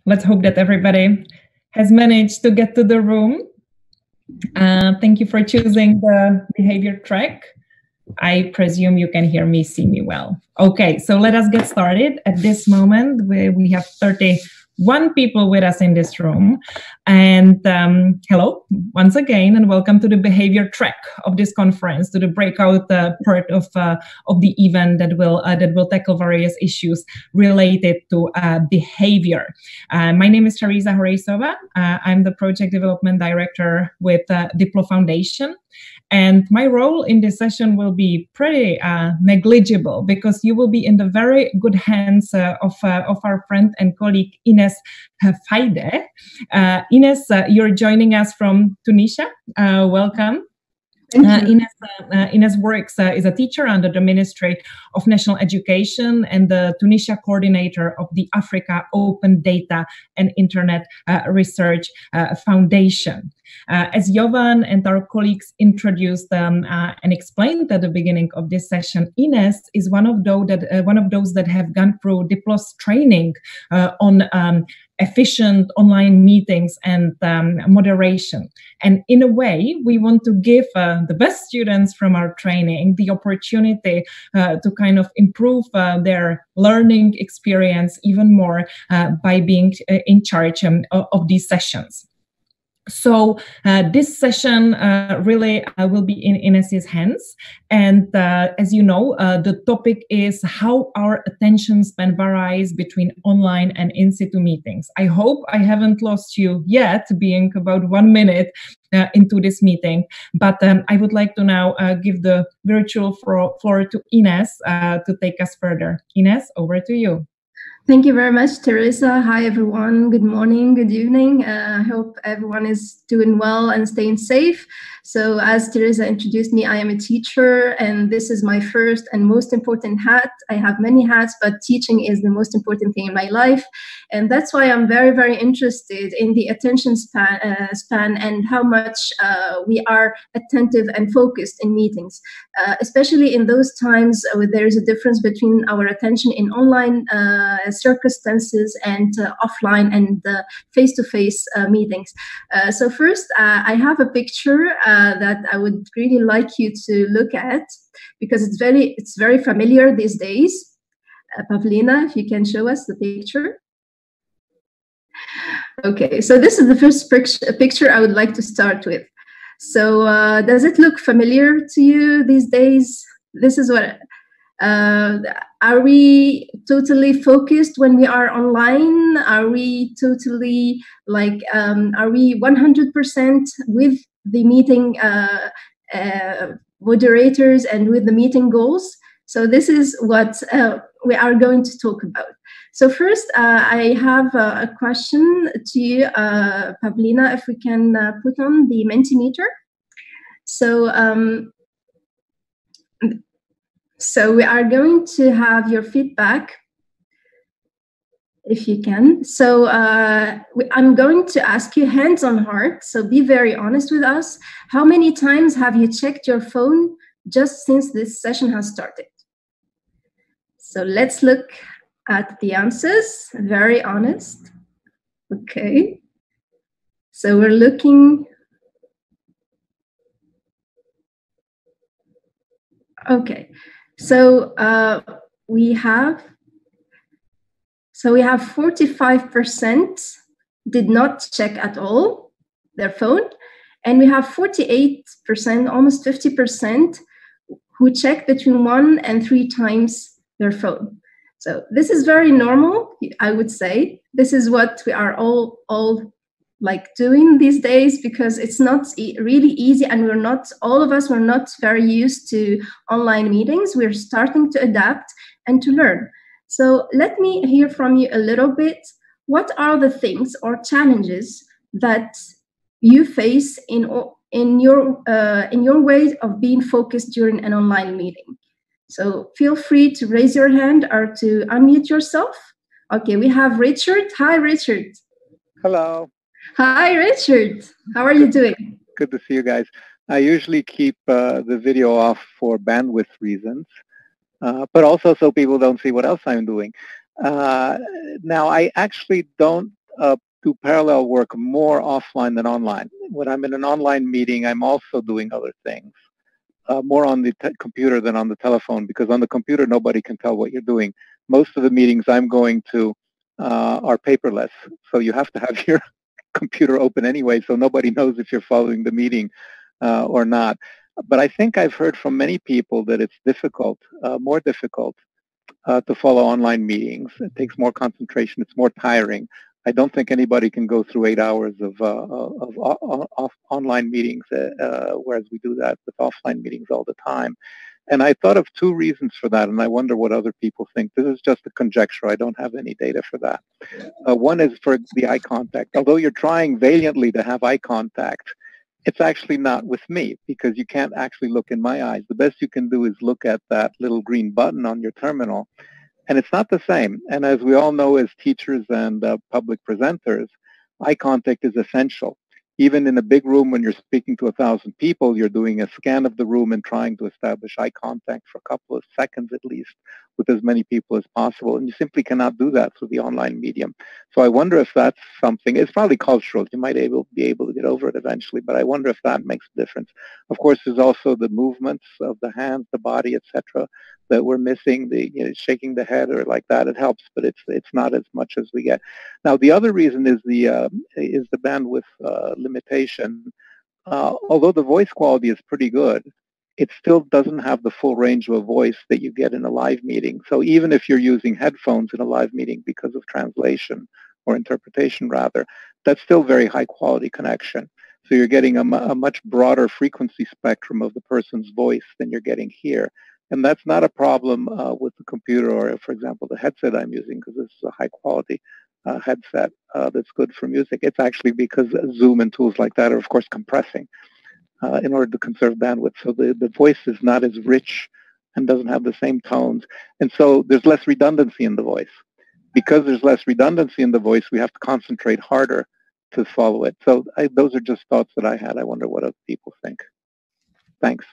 Let's hope that everybody has managed to get to the room. Thank you for choosing the behavior track. I presume you can hear me, see me well. Okay, so let us get started. At this moment, we have 31 people with us in this room. And hello, once again, and welcome to the behavior track of this conference, to the breakout part of the event that will tackle various issues related to behavior. My name is Teresa Horeisova. I'm the project development director with DiploFoundation. And my role in this session will be pretty negligible because you will be in the very good hands of our friend and colleague Ines Faide. Ines, you're joining us from Tunisia. Welcome. Ines works is a teacher under the Ministry of National Education and the Tunisia coordinator of the Africa Open Data and Internet Research Foundation. As Jovan and our colleagues introduced and explained at the beginning of this session, Ines is one of those that have gone through Diplo's training on efficient online meetings and moderation. And in a way, we want to give the best students from our training the opportunity to kind of improve their learning experience even more by being in charge of these sessions. So this session really will be in Ines's hands. And as you know, the topic is how our attention span varies between online and in-situ meetings. I hope I haven't lost you yet, being about 1 minute into this meeting. But I would like to now give the virtual floor to Ines to take us further. Ines, over to you. Thank you very much, Teresa. Hi, everyone. Good morning, good evening. I hope everyone is doing well and staying safe. So as Teresa introduced me, I am a teacher, and this is my first and most important hat. I have many hats, but teaching is the most important thing in my life. And that's why I'm very, very interested in the attention span and how much we are attentive and focused in meetings, especially in those times where there is a difference between our attention in online circumstances and offline and face-to-face meetings. So first, I have a picture that I would really like you to look at because it's very familiar these days. Pavlina, if you can show us the picture. Okay, so this is the first picture I would like to start with. So does it look familiar to you these days? This is what. Are we totally focused when we are online? Are we totally are we 100% with the meeting moderators and with the meeting goals? So this is what we are going to talk about. So first, I have a question to you, Pavlina, if we can put on the Mentimeter. So we are going to have your feedback, if you can. So I'm going to ask you hands on heart, so be very honest with us. How many times have you checked your phone just since this session has started? So let's look at the answers, very honest. Okay. So we're looking. Okay. So we have 45% did not check at all their phone, and we have 48%, almost 50%, who check between 1 and 3 times their phone. So this is very normal, I would say. This is what we are all like doing these days because it's not really easy, and all of us were not very used to online meetings. We're starting to adapt and to learn. So let me hear from you a little bit. What are the things or challenges that you face in your way of being focused during an online meeting? So feel free to raise your hand or to unmute yourself. Okay, we have Richard. Hi, Richard. Hello. Hi, Richard. How are you doing? Good to see you guys. I usually keep the video off for bandwidth reasons, but also so people don't see what else I'm doing. Now, I actually don't do parallel work more offline than online. When I'm in an online meeting, I'm also doing other things, more on the computer than on the telephone, because on the computer, nobody can tell what you're doing. Most of the meetings I'm going to are paperless, so you have to have your computer open anyway, so nobody knows if you're following the meeting or not. But I think I've heard from many people that it's difficult, more difficult to follow online meetings. It takes more concentration. It's more tiring. I don't think anybody can go through 8 hours of online meetings, whereas we do that with offline meetings all the time. And I thought of two reasons for that, and I wonder what other people think. This is just a conjecture. I don't have any data for that. One is for the eye contact. Although you're trying valiantly to have eye contact, it's actually not with me, because you can't actually look in my eyes. The best you can do is look at that little green button on your terminal, and it's not the same. And as we all know as teachers and public presenters, eye contact is essential. Even in a big room when you're speaking to 1,000 people, you're doing a scan of the room and trying to establish eye contact for a couple of seconds at least with as many people as possible. And you simply cannot do that through the online medium. So I wonder if that's something. It's probably cultural. You might be able to get over it eventually, but I wonder if that makes a difference. Of course, there's also the movements of the hands, the body, etc., that we're missing. The shaking the head or like that, it helps, but it's not as much as we get. Now, the other reason is the bandwidth limitation. Although the voice quality is pretty good, it still doesn't have the full range of a voice that you get in a live meeting. So even if you're using headphones in a live meeting because of translation or interpretation rather, that's still very high quality connection. So you're getting a much broader frequency spectrum of the person's voice than you're getting here. And that's not a problem with the computer or, for example, the headset I'm using, because this is a high quality headset that's good for music. It's actually because Zoom and tools like that are, of course, compressing in order to conserve bandwidth. So the voice is not as rich and doesn't have the same tones. And so there's less redundancy in the voice. Because there's less redundancy in the voice, we have to concentrate harder to follow it. So those are just thoughts that I had. I wonder what other people think. Thanks.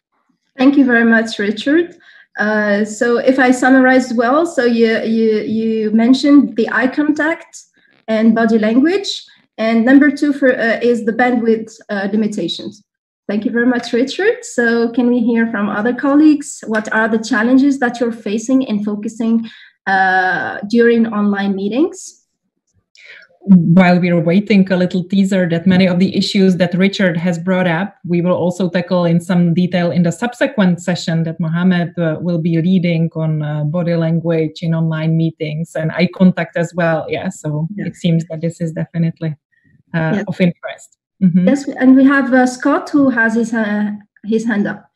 Thank you very much, Richard. So if I summarize well, so you mentioned the eye contact and body language, and number two is the bandwidth limitations. Thank you very much, Richard. So can we hear from other colleagues? What are the challenges that you're facing in focusing during online meetings? While we're waiting, a little teaser that many of the issues that Richard has brought up, we will also tackle in some detail in the subsequent session that Mohammed will be leading on body language in online meetings and eye contact as well. Yeah, so It seems that this is definitely of interest. Mm-hmm. Yes, and we have Scott who has his hand up.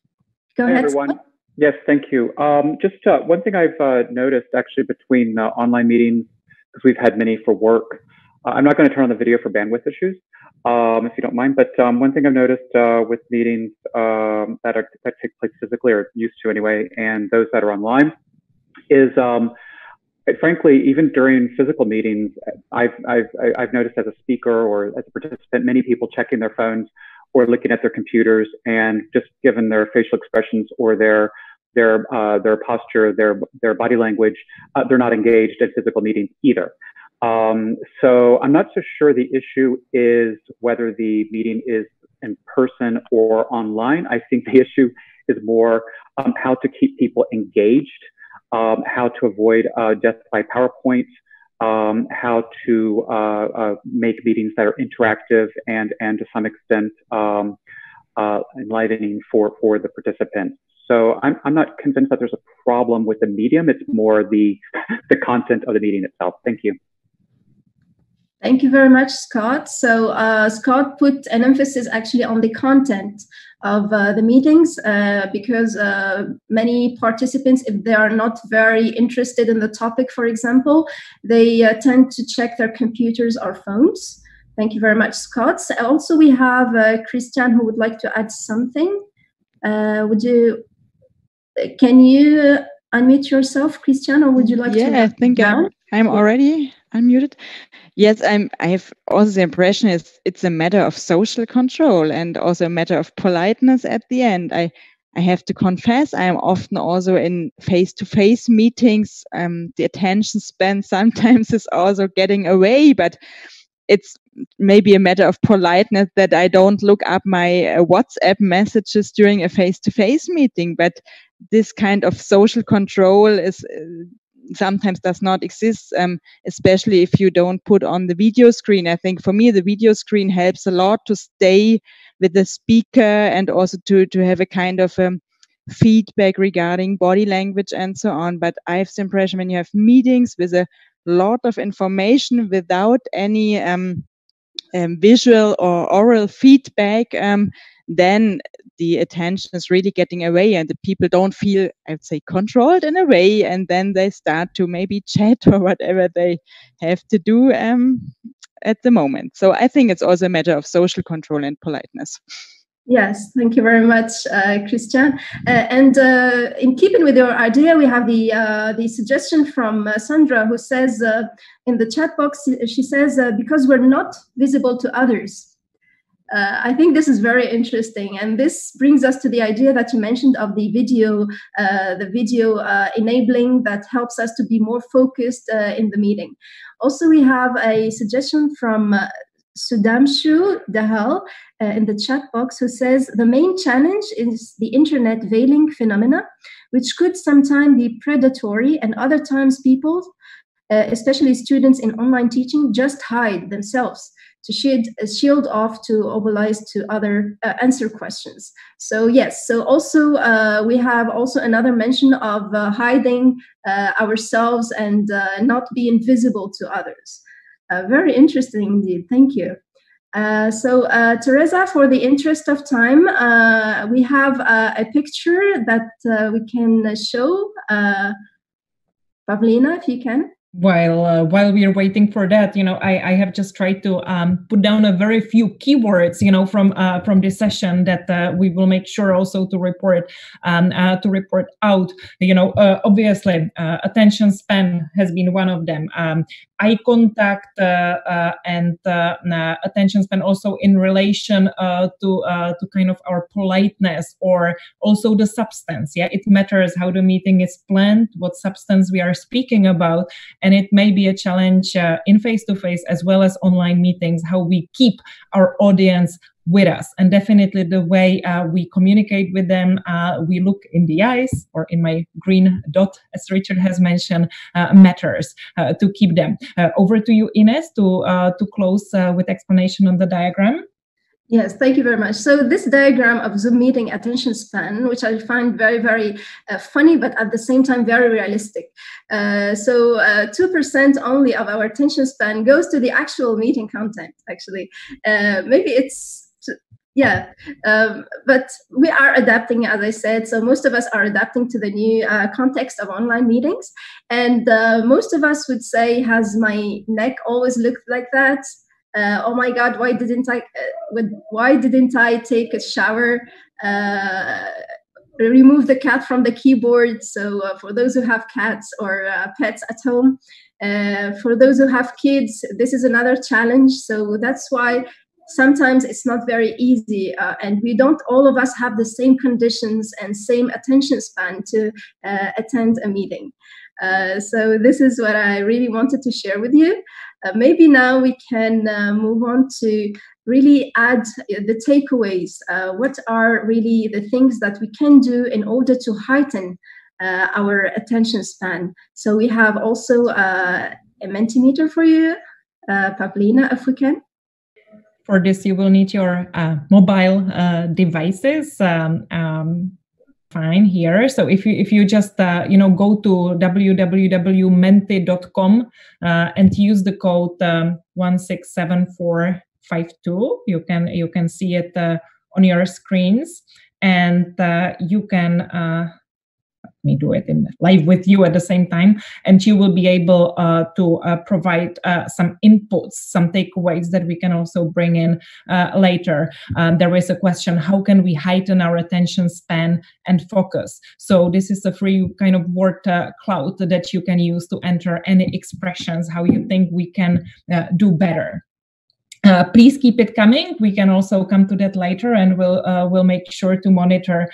Go ahead, everyone. Scott. Yes, thank you. Just one thing I've noticed actually between online meetings, because we've had many for work. I'm not going to turn on the video for bandwidth issues, if you don't mind. But one thing I've noticed with meetings that take place physically, or used to anyway, and those that are online, is frankly, even during physical meetings, I've noticed as a speaker or as a participant, many people checking their phones or looking at their computers, and just given their facial expressions or their posture, their body language, they're not engaged in physical meetings either. So I'm not so sure the issue is whether the meeting is in person or online. I think the issue is more how to keep people engaged, how to avoid death by PowerPoint, how to make meetings that are interactive and to some extent enlivening for the participants. So I'm not convinced that there's a problem with the medium. It's more the content of the meeting itself. Thank you. Thank you very much, Scott. So Scott put an emphasis actually on the content of the meetings because many participants, if they are not very interested in the topic, for example, they tend to check their computers or phones. Thank you very much, Scott. So also, we have Christian who would like to add something. Can you unmute yourself, Christian, or would you like to? Yeah, I think I'm already unmuted. Yes, I have also the impression it's a matter of social control and also a matter of politeness at the end. I have to confess, I am often also in face-to-face meetings. The attention span sometimes is also getting away, but it's maybe a matter of politeness that I don't look up my WhatsApp messages during a face-to-face meeting, but this kind of social control is sometimes does not exist, especially if you don't put on the video screen. I think for me, the video screen helps a lot to stay with the speaker and also to have a kind of feedback regarding body language and so on. But I have the impression when you have meetings with a lot of information without any visual or oral feedback, then the attention is really getting away and the people don't feel, I would say, controlled in a way, and then they start to maybe chat or whatever they have to do at the moment. So I think it's also a matter of social control and politeness. Yes, thank you very much, Christian. And in keeping with your idea, we have the suggestion from Sandra, who says in the chat box, she says, because we're not visible to others. I think this is very interesting, and this brings us to the idea that you mentioned of the video enabling that helps us to be more focused in the meeting. Also, we have a suggestion from Sudhamshu Dahal in the chat box, who says the main challenge is the internet veiling phenomena, which could sometimes be predatory, and other times people, especially students in online teaching, just hide themselves to shield off, to mobilize to other answer questions. So yes, so also we have also another mention of hiding ourselves and not being visible to others. Very interesting indeed, thank you. So Teresa, for the interest of time, we have a picture that we can show. Pavlina, if you can. While we are waiting for that, I have just tried to put down a very few keywords, from this session that we will make sure also to report out. Obviously, attention span has been one of them. Eye contact and attention span also in relation to kind of our politeness, or also the substance. Yeah, it matters how the meeting is planned, what substance we are speaking about. And it may be a challenge in face-to-face as well as online meetings, how we keep our audience with us. And definitely the way we communicate with them, we look in the eyes, or in my green dot, as Richard has mentioned, matters to keep them. Over to you, Ines, to close with explanation on the diagram. Yes, thank you very much. So this diagram of Zoom meeting attention span, which I find very, very funny, but at the same time very realistic. So 2% only of our attention span goes to the actual meeting content, actually. Maybe it's, yeah, but we are adapting, as I said. So most of us are adapting to the new context of online meetings. And most of us would say, has my neck always looked like that? Oh my God, why didn't I take a shower? Remove the cat from the keyboard. So for those who have cats or pets at home, for those who have kids, this is another challenge. So that's why sometimes it's not very easy, and we don't all of us have the same conditions and same attention span to attend a meeting. So this is what I really wanted to share with you. Maybe now we can move on to really add the takeaways. What are really the things that we can do in order to heighten our attention span? So we have also a Mentimeter for you, Pavlina, if we can. For this, you will need your mobile devices. Fine here. So if you just go to www.menti.com and use the code 167452, you can see it on your screens, and you can let me do it in live with you at the same time, and you will be able to provide some inputs, some takeaways that we can also bring in later. There is a question: how can we heighten our attention span and focus? So this is a free kind of word cloud that you can use to enter any expressions, how you think we can do better. Please keep it coming. We can also come to that later, and we'll make sure to monitor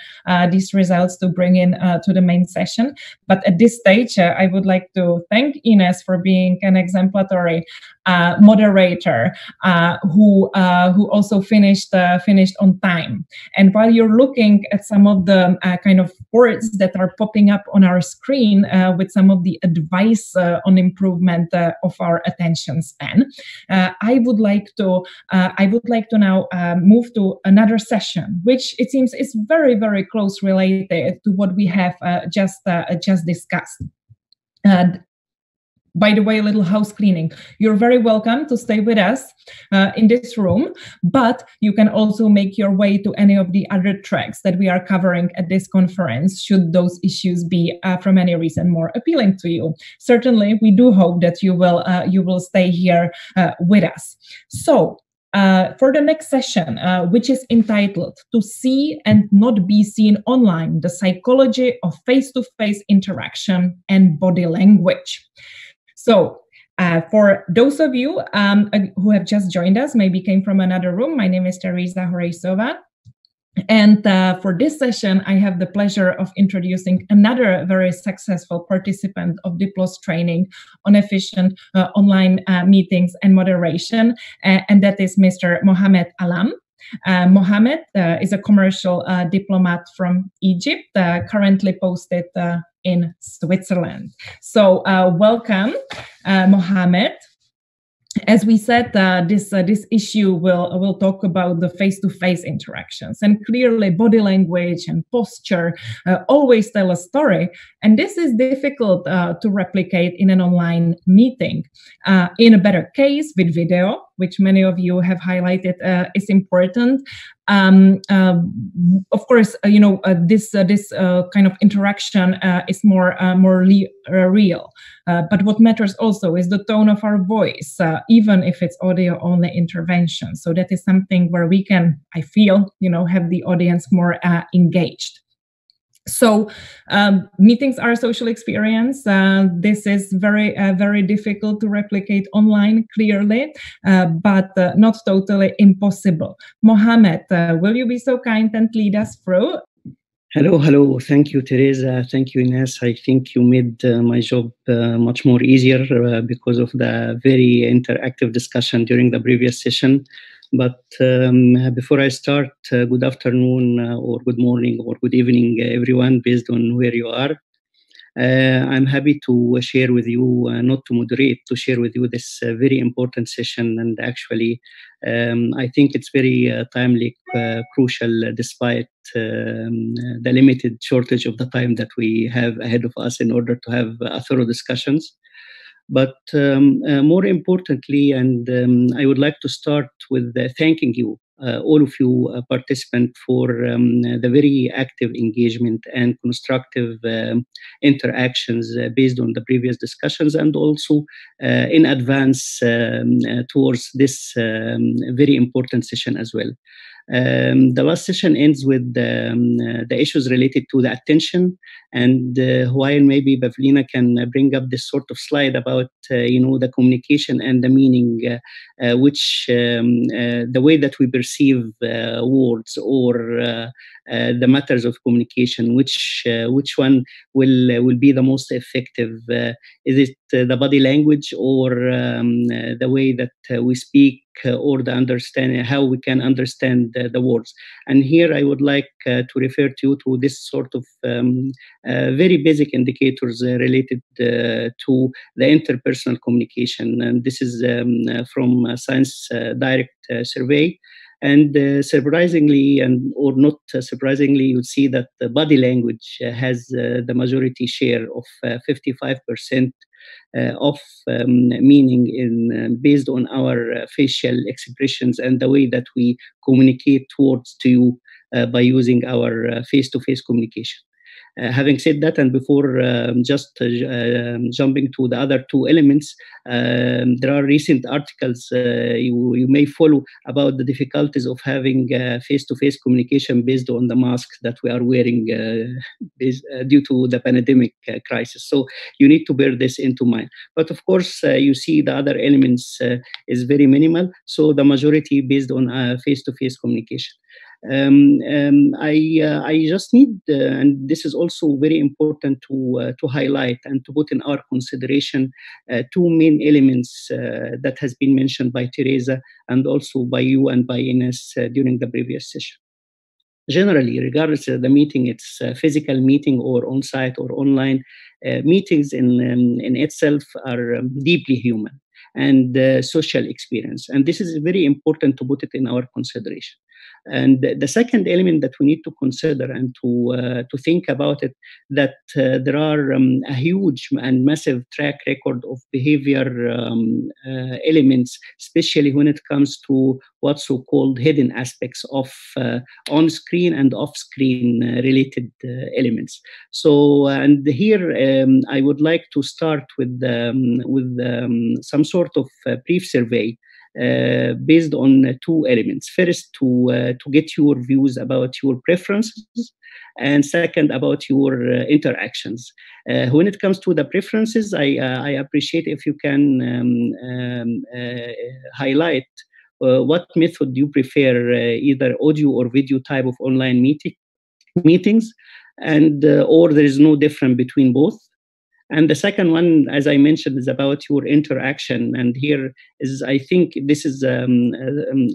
these results to bring in to the main session. But at this stage, I would like to thank Ines for being an exemplary moderator who also finished on time. And while you're looking at some of the kind of words that are popping up on our screen with some of the advice on improvement of our attention span, I would like to now move to another session, which it seems is very, very close related to what we have just discussed. By the way, a little house cleaning. You're very welcome to stay with us in this room, but you can also make your way to any of the other tracks that we are covering at this conference, should those issues be, from any reason, more appealing to you. Certainly, we do hope that you will stay here with us. So, for the next session, which is entitled "To See and Not Be Seen Online: The Psychology of Face-to-Face Interaction and Body Language." So, for those of you who have just joined us, maybe came from another room, my name is Teresa Horeisova. And for this session, I have the pleasure of introducing another very successful participant of Diplo's training on efficient online meetings and moderation, and that is Mr. Mohamed Alam. Mohamed is a commercial diplomat from Egypt, currently posted in Switzerland. So welcome, Mohamed. As we said, this issue will talk about the face-to-face interactions, and clearly body language and posture always tell a story, and this is difficult to replicate in an online meeting. In a better case, with video, which many of you have highlighted is important. Of course, this kind of interaction is more real. But what matters also is the tone of our voice, even if it's audio-only intervention. So that is something where we can, I feel, have the audience more engaged. So meetings are a social experience. This is very difficult to replicate online, clearly, but not totally impossible. Mohamed, will you be so kind and lead us through? Hello. Thank you, Teresa. Thank you, Ines. I think you made my job much more easier because of the very interactive discussion during the previous session. But before I start, good afternoon or good morning or good evening, everyone, based on where you are. I'm happy to share with you, not to moderate, to share with you this very important session. And actually, I think it's very timely, crucial, despite the limited shortage of the time that we have ahead of us in order to have thorough discussions. But more importantly, and I would like to start with thanking you, all of you participants, for the very active engagement and constructive interactions based on the previous discussions, and also in advance towards this very important session as well. The last session ends with the issues related to the attention, and while maybe Pavlina can bring up this sort of slide about the communication and the meaning, which the way that we perceive words or the matters of communication, which one will be the most effective? Is it the body language or the way that we speak, or the understanding, how we can understand the words? And here I would like to refer to you to this sort of very basic indicators related to the interpersonal communication. And this is from Science Direct survey. And surprisingly, or not surprisingly, you'll see that the body language has the majority share of 55% of meaning based on our facial expressions and the way that we communicate towards to you by using our face-to-face communication. Having said that, and before jumping to the other two elements, there are recent articles you may follow about the difficulties of having face-to-face communication based on the masks that we are wearing due to the pandemic crisis. So you need to bear this into mind. But of course, you see the other elements is very minimal. So the majority based on face-to-face communication. I just need, and this is also very important to highlight and to put in our consideration, two main elements that has been mentioned by Teresa and also by you and by Ines during the previous session. Generally, regardless of the meeting, it's a physical meeting or on-site or online, meetings in itself are deeply human and social experience. And this is very important to put it in our consideration. And the second element that we need to consider and to think about it, that there are a huge and massive track record of behavior elements, especially when it comes to what's so-called hidden aspects of on-screen and off-screen related elements. So, and here I would like to start with some sort of brief survey based on two elements. First, to get your views about your preferences, and second, about your interactions. When it comes to the preferences, I appreciate if you can highlight what method you prefer, either audio or video type of online meetings, and or there is no difference between both. And the second one, as I mentioned, is about your interaction. And here is, I think this is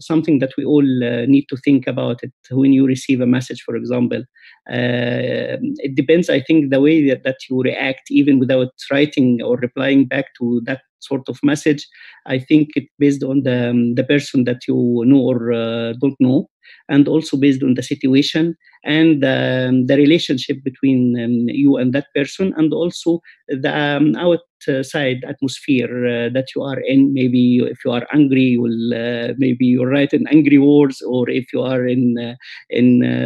something that we all need to think about it when you receive a message, for example. It depends, I think, the way that you react, even without writing or replying back to that sort of message. I think it's based on the person that you know or don't know, and also based on the situation and the relationship between you and that person, and also the outside atmosphere that you are in. Maybe if you are angry, you will maybe you write in angry words, or if you are in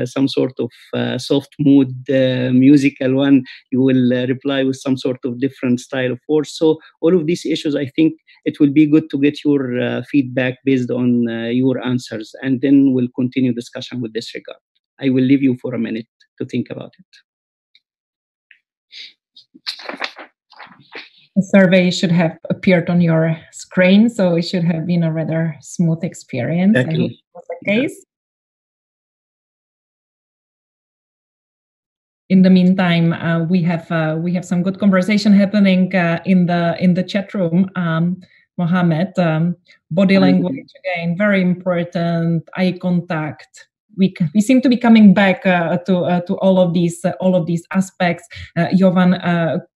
some sort of soft mood, musical one, you will reply with some sort of different style of words. So all of these issues, I think it will be good to get your feedback based on your answers, and then we'll continue discussion with this regard. I will leave you for a minute to think about it. The survey should have appeared on your screen, so it should have been a rather smooth experience. Exactly. I hope it was the case. In the meantime, we have some good conversation happening in the chat room. Mohammed, body language again, very important. Eye contact. We seem to be coming back to all of these aspects. Jovan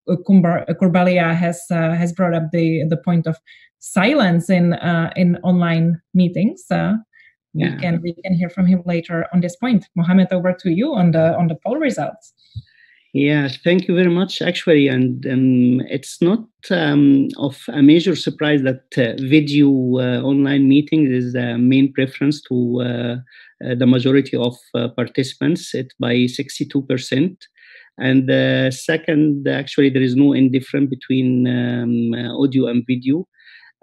Kurbalia has brought up the point of silence in online meetings. We can hear from him later on this point. Mohammed, over to you on the poll results. Yeah, thank you very much, actually. And it's not of a major surprise that video online meetings is the main preference to the majority of participants, by 62%. And second, actually, there is no indifference between audio and video.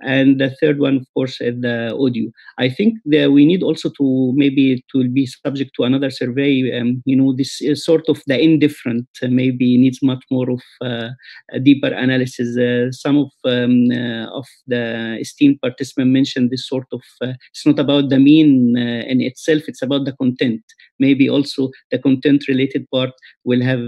And the third one, of course, is the audio. I think that we need also to maybe to be subject to another survey. This is sort of the indifferent maybe needs much more of a deeper analysis. Some of the esteemed participants mentioned this sort of, it's not about the mean in itself, it's about the content. Maybe also the content related part will have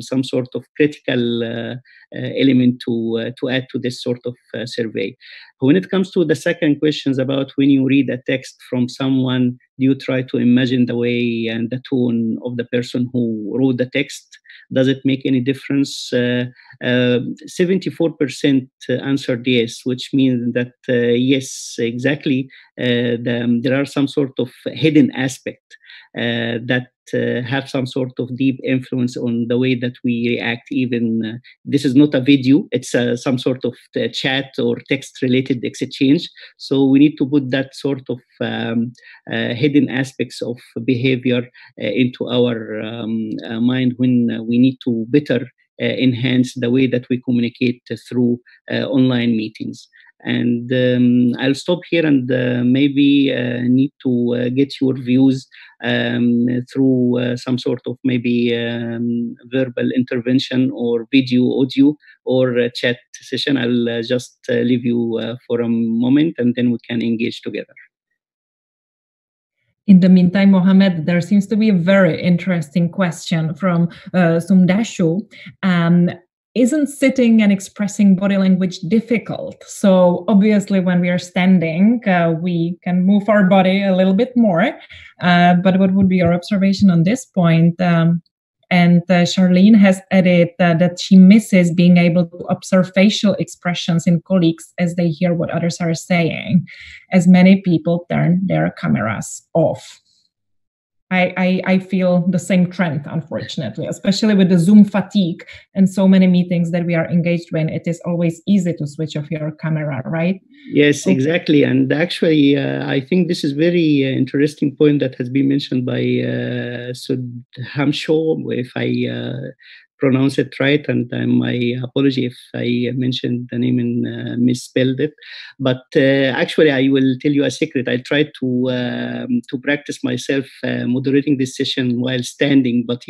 some sort of critical element to add to this sort of survey. When it comes to the second questions about when you read a text from someone, do you try to imagine the way and the tone of the person who wrote the text? Does it make any difference? 74% answered yes, which means that yes, exactly. There are some sort of hidden aspect that have some sort of deep influence on the way that we react. Even this is not a video, it's some sort of chat or text-related exchange. So we need to put that sort of hidden aspects of behavior into our mind when we need to better enhance the way that we communicate through online meetings. And I'll stop here and maybe need to get your views through some sort of maybe verbal intervention or video, audio, or chat session. I'll just leave you for a moment, and then we can engage together. In the meantime, Mohammed, there seems to be a very interesting question from Sumdashu. Isn't sitting and expressing body language difficult? So obviously when we are standing, we can move our body a little bit more. But what would be your observation on this point? And Charlene has added that she misses being able to observe facial expressions in colleagues as they hear what others are saying, as many people turn their cameras off. I feel the same trend, unfortunately, especially with the Zoom fatigue and so many meetings that we are engaged in. It is always easy to switch off your camera, right? Yes, exactly. And actually, I think this is very interesting point that has been mentioned by Sudhamsho, if I pronounce it right, and my apology if I mentioned the name and misspelled it. But actually, I will tell you a secret. I tried to practice myself moderating this session while standing, but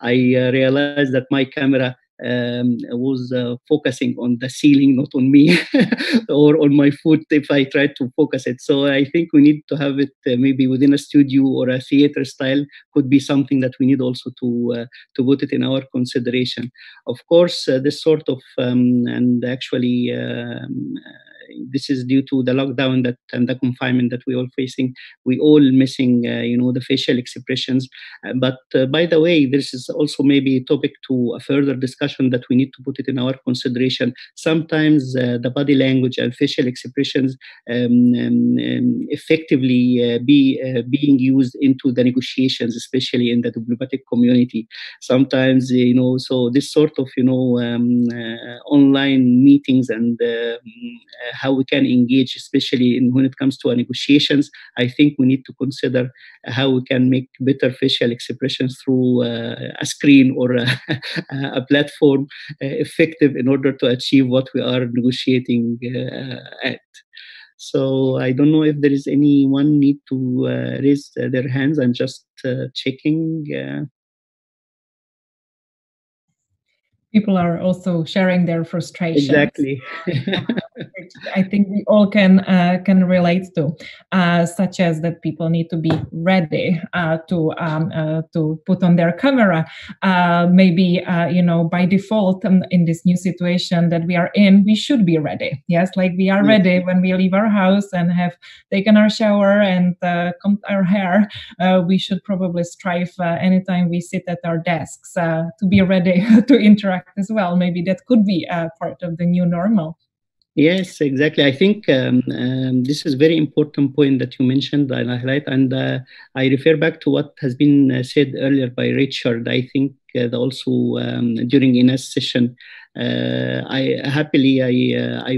I realized that my camera was focusing on the ceiling, not on me or on my foot if I tried to focus it. So I think we need to have it maybe within a studio or a theater style. Could be something that we need also to put it in our consideration. Of course, this sort of and actually this is due to the lockdown and the confinement that we're all facing. We all missing, the facial expressions. But by the way, this is also maybe a topic to a further discussion that we need to put it in our consideration. Sometimes the body language and facial expressions effectively being used into the negotiations, especially in the diplomatic community. Sometimes, so this sort of, online meetings and how we can engage, especially when it comes to negotiations. I think we need to consider how we can make better facial expressions through a screen or a platform effective in order to achieve what we are negotiating at. So I don't know if there is anyone need to raise their hands. I'm just checking. People are also sharing their frustrations. Exactly. I think we all can relate to, such as that people need to be ready to put on their camera. Maybe by default in this new situation that we are in, we should be ready. Yes, like we are ready when we leave our house and have taken our shower and combed our hair. We should probably strive anytime we sit at our desks to be ready to interact as well. Maybe that could be part of the new normal. Yes, exactly. I think this is a very important point that you mentioned and I highlight, and I refer back to what has been said earlier by Richard. I think also during Ines' session, I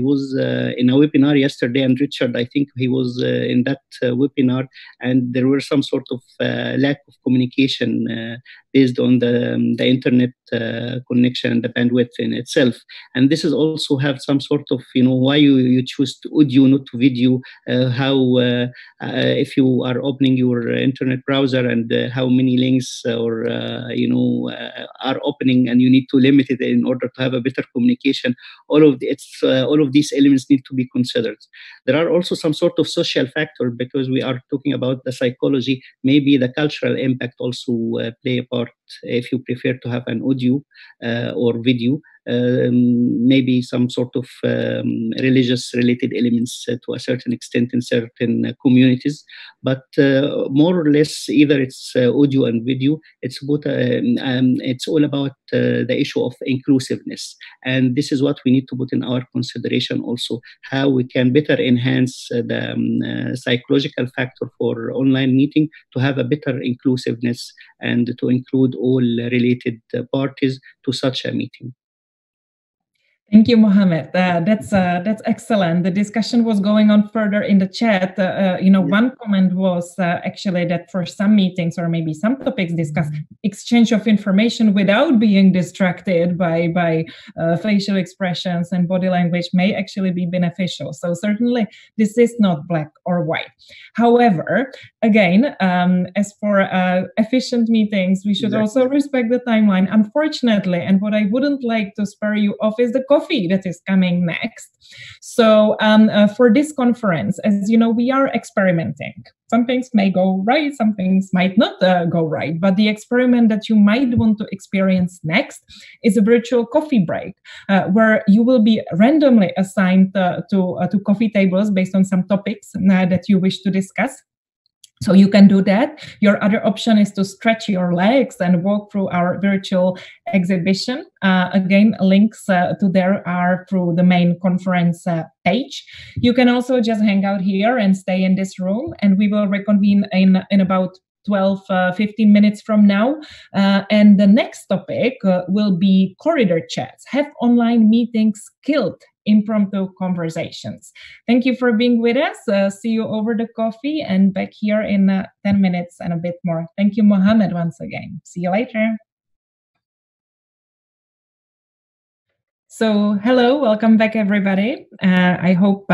was in a webinar yesterday, and Richard, I think he was in that webinar, and there were some sort of lack of communication based on the internet connection and the bandwidth in itself. And this is also have some sort of, why you choose to audio, not to video, how if you are opening your internet browser and how many links or, are opening, and you need to limit it in order to have a better communication. All of these elements need to be considered. There are also some sort of social factor, because we are talking about the psychology. Maybe the cultural impact also play a part if you prefer to have an audio or video. maybe some sort of religious related elements to a certain extent in certain communities, but more or less either it's audio and video. It's all about the issue of inclusiveness, and this is what we need to put in our consideration also, how we can better enhance the psychological factor for online meeting to have a better inclusiveness and to include all related parties to such a meeting. Thank you, Mohammed. That's excellent. The discussion was going on further in the chat. One comment was actually that for some meetings or maybe some topics discussed, exchange of information without being distracted by facial expressions and body language may actually be beneficial. So certainly this is not black or white. However, again, as for efficient meetings, we should also respect the timeline, unfortunately. And what I wouldn't like to spare you of is the coffee that is coming next. So for this conference, as you know, we are experimenting. Some things may go right, some things might not go right. But the experiment that you might want to experience next is a virtual coffee break, where you will be randomly assigned to coffee tables based on some topics that you wish to discuss. So you can do that. Your other option is to stretch your legs and walk through our virtual exhibition. Again, links to there are through the main conference page. You can also just hang out here and stay in this room, and we will reconvene in about 12-15 minutes from now. And the next topic will be corridor chats. Have online meetings killed impromptu conversations? Thank you for being with us. See you over the coffee and back here in 10 minutes and a bit more. Thank you, Mohammed, once again. See you later. So hello, welcome back, everybody. I hope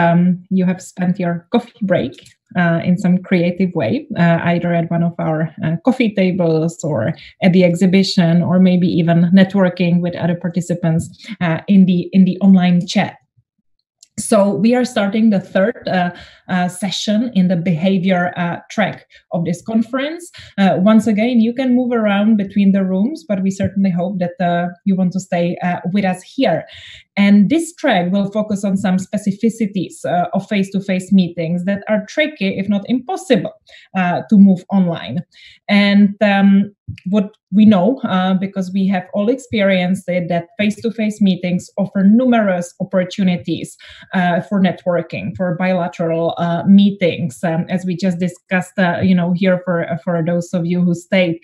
you have spent your coffee break in some creative way, either at one of our coffee tables or at the exhibition, or maybe even networking with other participants in the online chat. So we are starting the third session in the behavior track of this conference. Once again, you can move around between the rooms, but we certainly hope that you want to stay with us here. And this track will focus on some specificities of face-to-face meetings that are tricky, if not impossible, to move online. And what we know, because we have all experienced it, that face-to-face meetings offer numerous opportunities for networking, for bilateral meetings, as we just discussed, here for those of you who stayed,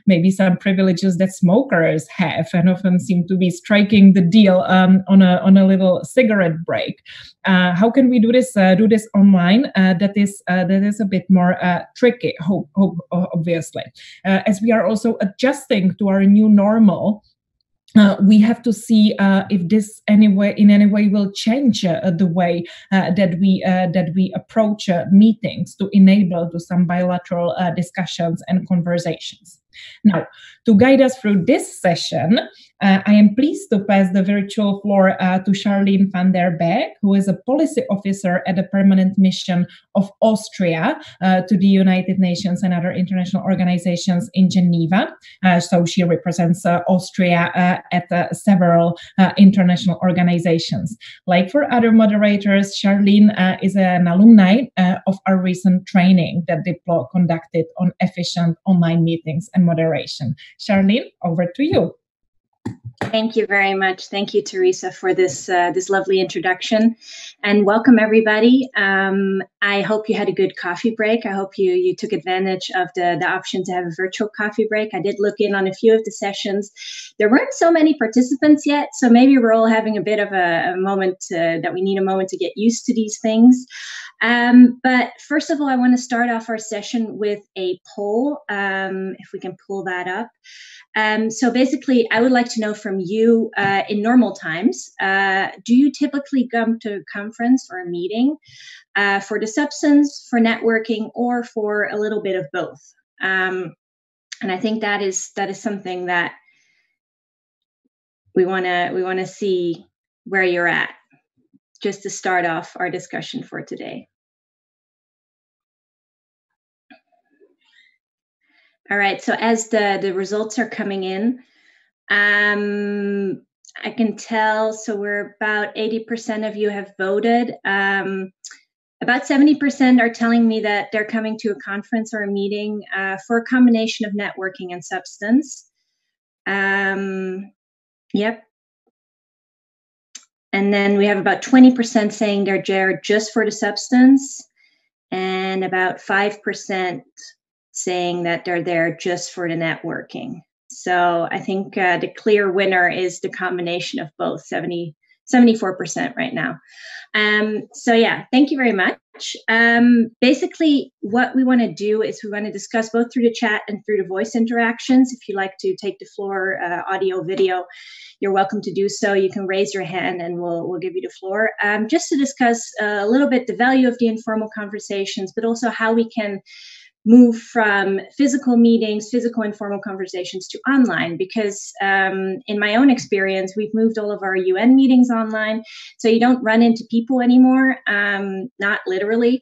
maybe some privileges that smokers have and often seem to be striking the deal on a little cigarette break. How can we do this online? That is a bit more tricky, obviously. As we are also adjusting to our new normal, we have to see if this in any way will change the way that we approach meetings to enable to some bilateral discussions and conversations. Now, to guide us through this session, I am pleased to pass the virtual floor to Charlene van der Beek, who is a policy officer at the Permanent Mission of Austria to the United Nations and other international organizations in Geneva. So she represents Austria at several international organizations. Like for other moderators, Charlene is an alumni of our recent training that Diplo conducted on efficient online meetings and moderation. Charlene, over to you. Thank you very much. Thank you, Teresa, for this lovely introduction, and welcome everybody. I hope you had a good coffee break. I hope you took advantage of the option to have a virtual coffee break. I did look in on a few of the sessions. There weren't so many participants yet, so maybe we're all having a bit of a moment that we need a moment to get used to these things. But first of all, I want to start off our session with a poll, if we can pull that up. So basically, I would like to know from you, in normal times, do you typically come to a conference or a meeting for the substance, for networking, or for a little bit of both? And I think that is something that we want to see where you're at, just to start off our discussion for today. All right, so as the results are coming in, I can tell, so we're about 80% of you have voted. About 70% are telling me that they're coming to a conference or a meeting for a combination of networking and substance. Yep. And then we have about 20% saying they're there just for the substance, and about 5% saying that they're there just for the networking. So I think the clear winner is the combination of both, 74% right now. So yeah, thank you very much. Basically, what we want to do is we want to discuss both through the chat and through the voice interactions. If you like to take the floor, audio, video, you're welcome to do so. You can raise your hand and we'll give you the floor. Just to discuss a little bit the value of the informal conversations, but also how we can move from physical meetings, physical informal conversations to online, because in my own experience, we've moved all of our UN meetings online. So you don't run into people anymore, not literally.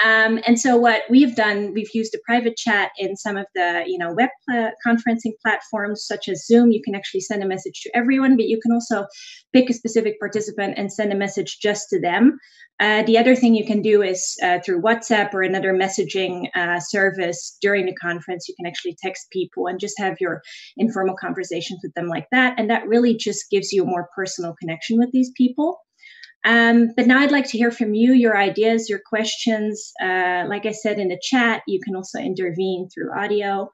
And so what we've done, we've used a private chat in some of the web conferencing platforms such as Zoom. You can actually send a message to everyone, but you can also pick a specific participant and send a message just to them. The other thing you can do is through WhatsApp or another messaging service during the conference, you can actually text people and just have your informal conversations with them like that. And that really just gives you a more personal connection with these people. But now I'd like to hear from you, your ideas, your questions. Like I said in the chat, you can also intervene through audio.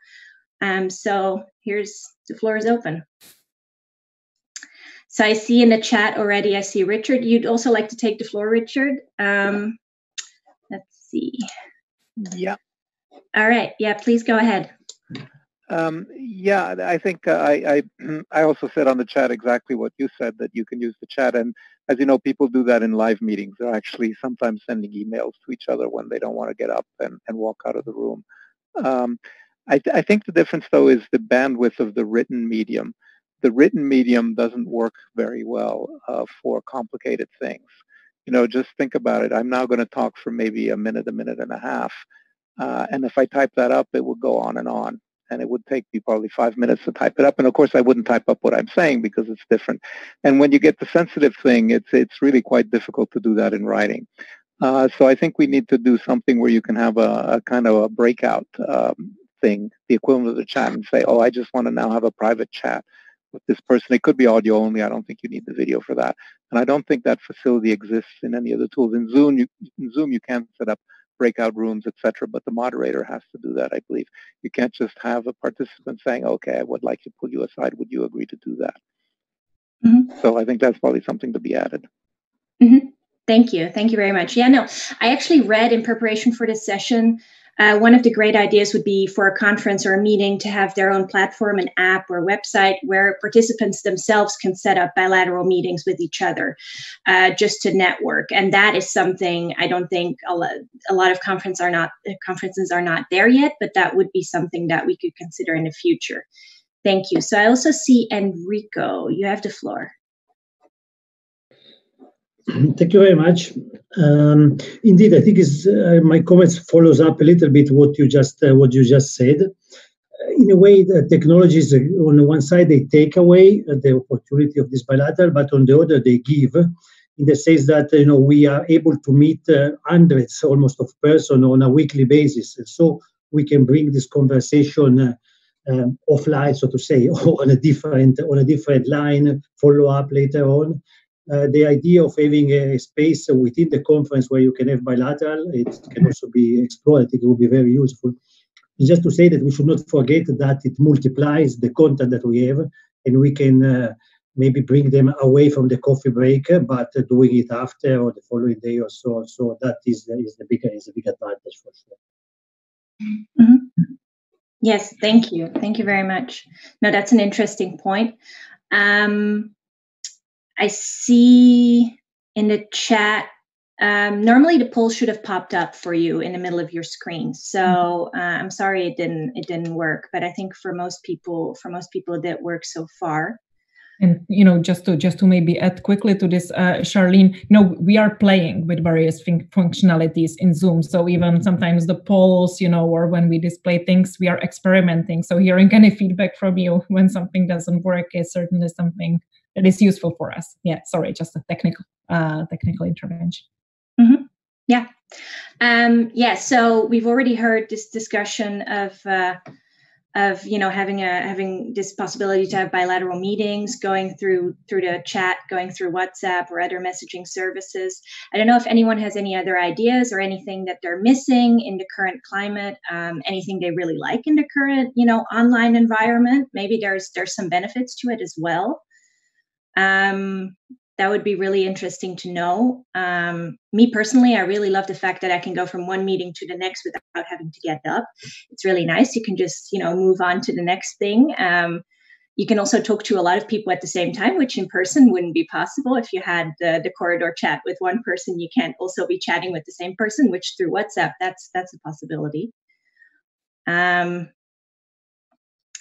So the floor is open. So I see in the chat already, I see Richard. You'd also like to take the floor, Richard? Let's see. Yeah. All right. Yeah, please go ahead. Yeah, I think I also said on the chat exactly what you said, that you can use the chat. And as you know, people do that in live meetings. They're actually sometimes sending emails to each other when they don't want to get up and walk out of the room. I think the difference, though, is the bandwidth of the written medium. The written medium doesn't work very well for complicated things. Just think about it. I'm now going to talk for maybe a minute and a half. And if I type that up, it would go on. And it would take me probably 5 minutes to type it up. And of course, I wouldn't type up what I'm saying because it's different. And when you get the sensitive thing, it's really quite difficult to do that in writing. So I think we need to do something where you can have a kind of a breakout thing, the equivalent of the chat, and say, oh, I just want to now have a private chat with this person. It could be audio only. I don't think you need the video for that. And I don't think that facility exists in any of the tools. In Zoom, you can set up breakout rooms, etc., but the moderator has to do that, I believe. You can't just have a participant saying, okay, I would like to pull you aside. Would you agree to do that? Mm-hmm. So I think that's probably something to be added. Mm-hmm. Thank you. Thank you very much. Yeah, no, I actually read in preparation for this session, one of the great ideas would be for a conference or a meeting to have their own platform, an app or website where participants themselves can set up bilateral meetings with each other just to network. And that is something I don't think a lot of conferences are not there yet, but that would be something that we could consider in the future. Thank you. So I also see Enrico. You have the floor. Thank you very much. Indeed, I think my comments follows up a little bit what you just said. In a way, the technologies on the one side they take away the opportunity of this bilateral, but on the other they give, in the sense that we are able to meet hundreds almost of persons on a weekly basis, and so we can bring this conversation offline, so to say, or on a different line, follow up later on. The idea of having a space within the conference where you can have bilateral, it can also be explored. I think it will be very useful. And just to say that we should not forget that it multiplies the content that we have, and we can maybe bring them away from the coffee break, but doing it after or the following day or so. So that is the big advantage for sure. Mm-hmm. Yes, thank you. Thank you very much. No, that's an interesting point. I see in the chat, normally the poll should have popped up for you in the middle of your screen. So I'm sorry it didn't work, but I think for most people it did work so far. And just to maybe add quickly to this, Charlene, we are playing with various functionalities in Zoom. So even sometimes the polls, or when we display things, we are experimenting. So hearing any feedback from you when something doesn't work is certainly something that is useful for us. Yeah, sorry, just a technical intervention. Mm-hmm. Yeah. Yeah. So we've already heard this discussion of having this possibility to have bilateral meetings, going through the chat, going through WhatsApp or other messaging services. I don't know if anyone has any other ideas or anything that they're missing in the current climate, anything they really like in the current, online environment. Maybe there's some benefits to it as well. That would be really interesting to know. Me personally, I really love the fact that I can go from one meeting to the next without having to get up. It's really nice. You can just, move on to the next thing. You can also talk to a lot of people at the same time, which in person wouldn't be possible. If you had the corridor chat with one person, you can't also be chatting with the same person, which through WhatsApp, that's a possibility.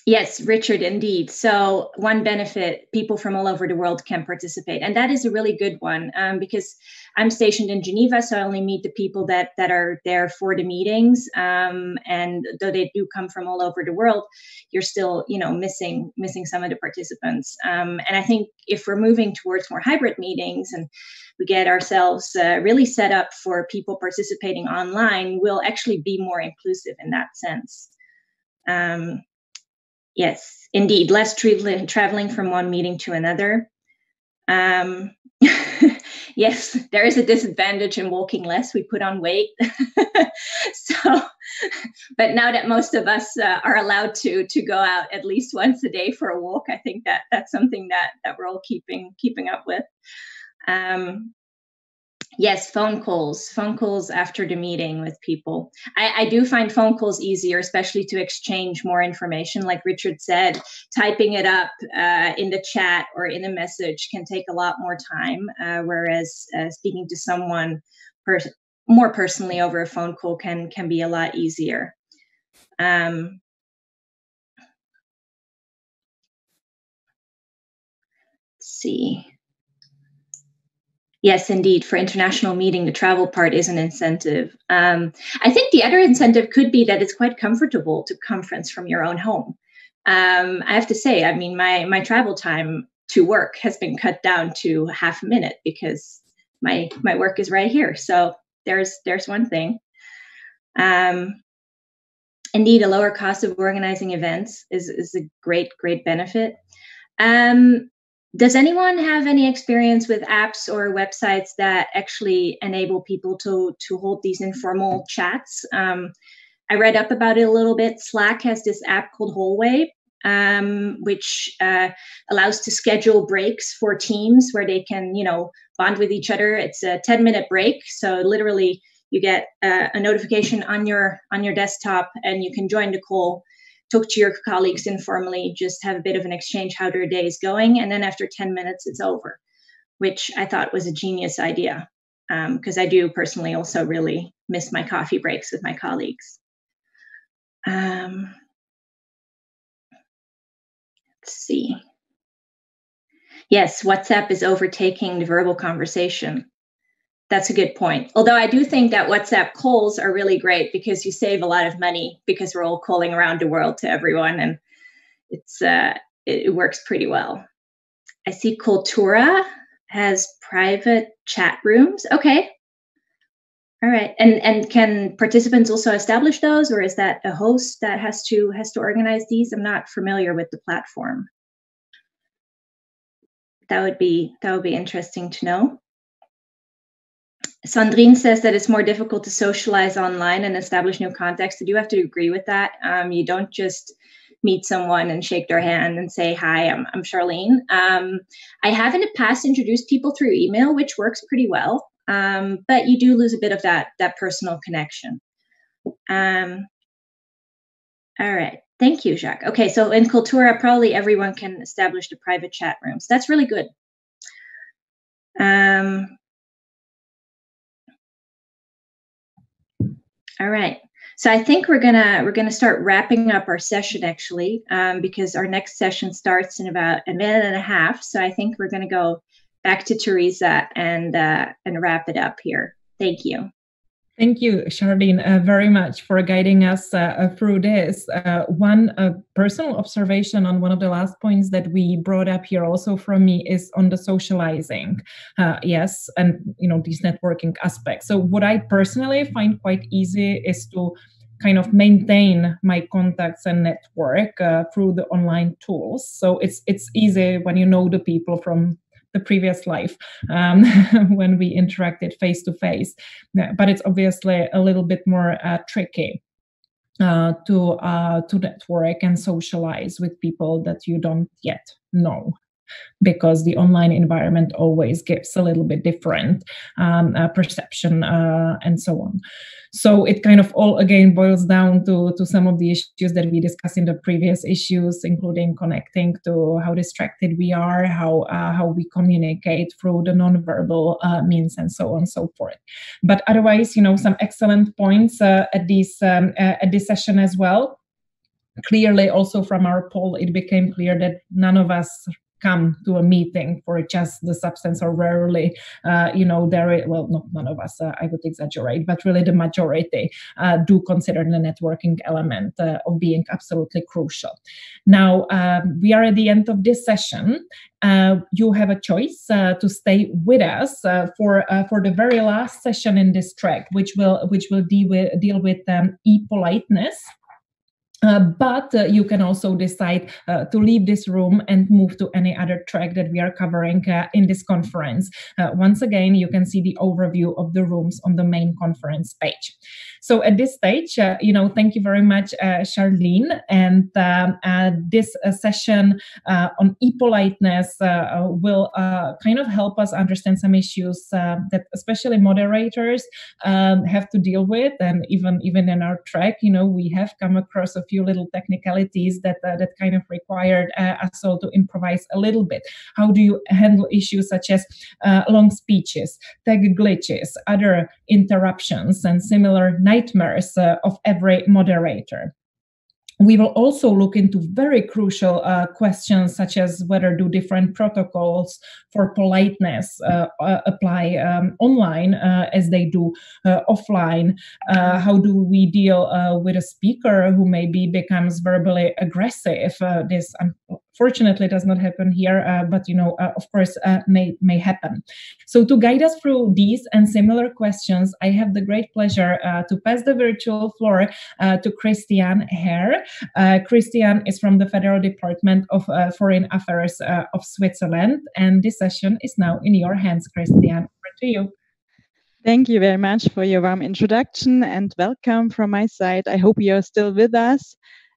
Yes, Richard, indeed. So one benefit, people from all over the world can participate. And that is a really good one because I'm stationed in Geneva, so I only meet the people that are there for the meetings. And though they do come from all over the world, you're still, missing some of the participants. And I think if we're moving towards more hybrid meetings and we get ourselves really set up for people participating online, we'll actually be more inclusive in that sense. Yes, indeed. Less traveling from one meeting to another. Yes, there is a disadvantage in walking less. We put on weight. But now that most of us are allowed to go out at least once a day for a walk, I think that's something that we're all keeping up with. Yes, phone calls after the meeting with people. I do find phone calls easier, especially to exchange more information. Like Richard said, typing it up in the chat or in a message can take a lot more time, whereas speaking to someone more personally over a phone call can be a lot easier. Let's see. Yes, indeed. For international meeting, the travel part is an incentive. I think the other incentive could be that it's quite comfortable to conference from your own home. I have to say, I mean, my travel time to work has been cut down to half a minute because my work is right here. So there's one thing. Indeed, a lower cost of organizing events is a great benefit. Does anyone have any experience with apps or websites that actually enable people to hold these informal chats? I read up about it a little bit. Slack has this app called Hallway, which allows to schedule breaks for teams where they can, bond with each other. It's a 10-minute break. So literally you get a notification on your desktop and you can join the call, talk to your colleagues informally, just have a bit of an exchange how their day is going. And then after 10 minutes, it's over, which I thought was a genius idea because I do personally also really miss my coffee breaks with my colleagues. Let's see. Yes, WhatsApp is overtaking the verbal conversation. That's a good point. Although I do think that WhatsApp calls are really great because you save a lot of money because we're all calling around the world to everyone, and it works pretty well. I see Cultura has private chat rooms. Okay. All right. And can participants also establish those, or is that a host that has to organize these? I'm not familiar with the platform. That would be interesting to know. Sandrine says that it's more difficult to socialize online and establish new contacts. I do have to agree with that. You don't just meet someone and shake their hand and say, hi, I'm Charlene. I have in the past introduced people through email, which works pretty well. But you do lose a bit of that personal connection. All right. Thank you, Jacques. Okay, so in Cultura, probably everyone can establish the private chat rooms. That's really good. All right. So I think we're gonna start wrapping up our session actually, because our next session starts in about a minute and a half. So I think we're gonna go back to Teresa and wrap it up here. Thank you. Thank you, Charlene, very much for guiding us through this. One personal observation on one of the last points that we brought up here also from me is on the socializing. Yes, and these networking aspects. So what I personally find quite easy is to kind of maintain my contacts and network through the online tools. So it's easy when you know the people from the previous life when we interacted face to face, but it's obviously a little bit more tricky to network and socialize with people that you don't yet know, because the online environment always gives a little bit different perception and so on. So it kind of all again boils down to some of the issues that we discussed in the previous issues, including connecting to how distracted we are, how we communicate through the nonverbal means, and so on and so forth. But otherwise, some excellent points at this session as well. Clearly, also from our poll, it became clear that none of us come to a meeting for just the substance, or rarely, not none of us, I would exaggerate, but really the majority do consider the networking element of being absolutely crucial. Now, we are at the end of this session. You have a choice to stay with us for the very last session in this track, which will deal with e-politeness. But you can also decide to leave this room and move to any other track that we are covering in this conference. Once again, you can see the overview of the rooms on the main conference page. So at this stage, thank you very much, Charlene. And this session on e-politeness will kind of help us understand some issues that especially moderators have to deal with. And even in our track, we have come across a few little technicalities that kind of required us all to improvise a little bit. How do you handle issues such as long speeches, tag glitches, other interruptions, and similar nightmares of every moderator? We will also look into very crucial questions such as whether do different protocols for politeness apply online as they do offline. How do we deal with a speaker who maybe becomes verbally aggressive? This unfortunately does not happen here, but of course may happen. So to guide us through these and similar questions, I have the great pleasure to pass the virtual floor to Christian Herr. Christian is from the Federal Department of Foreign Affairs of Switzerland, and this session is now in your hands, Christian. Over to you. Thank you very much for your warm introduction, and welcome from my side. I hope you're still with us.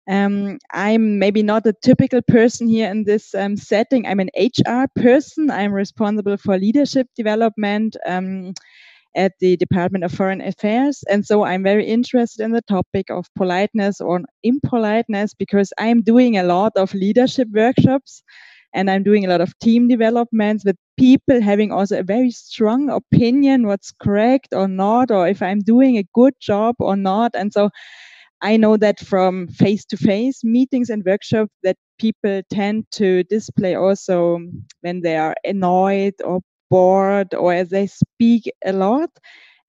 I'm maybe not a typical person here in this setting. I'm an HR person. I'm responsible for leadership development at the Department of Foreign Affairs. And so I'm very interested in the topic of politeness or impoliteness, because I'm doing a lot of leadership workshops, and I'm doing a lot of team developments with people having also a very strong opinion what's correct or not, or if I'm doing a good job or not. And so I know that from face-to-face meetings and workshops that people tend to display also when they are annoyed or bored, or as they speak a lot.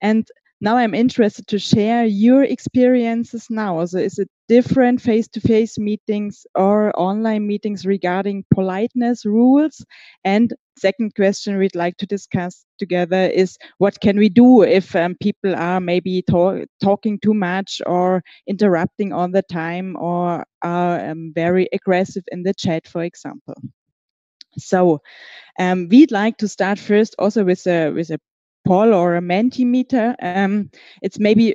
And now I'm interested to share your experiences now. So is it different face-to-face meetings or online meetings regarding politeness rules? And second question we'd like to discuss together is, what can we do if people are maybe talking too much or interrupting all the time, or are very aggressive in the chat, for example? So we'd like to start first also with a poll or a Mentimeter. It's maybe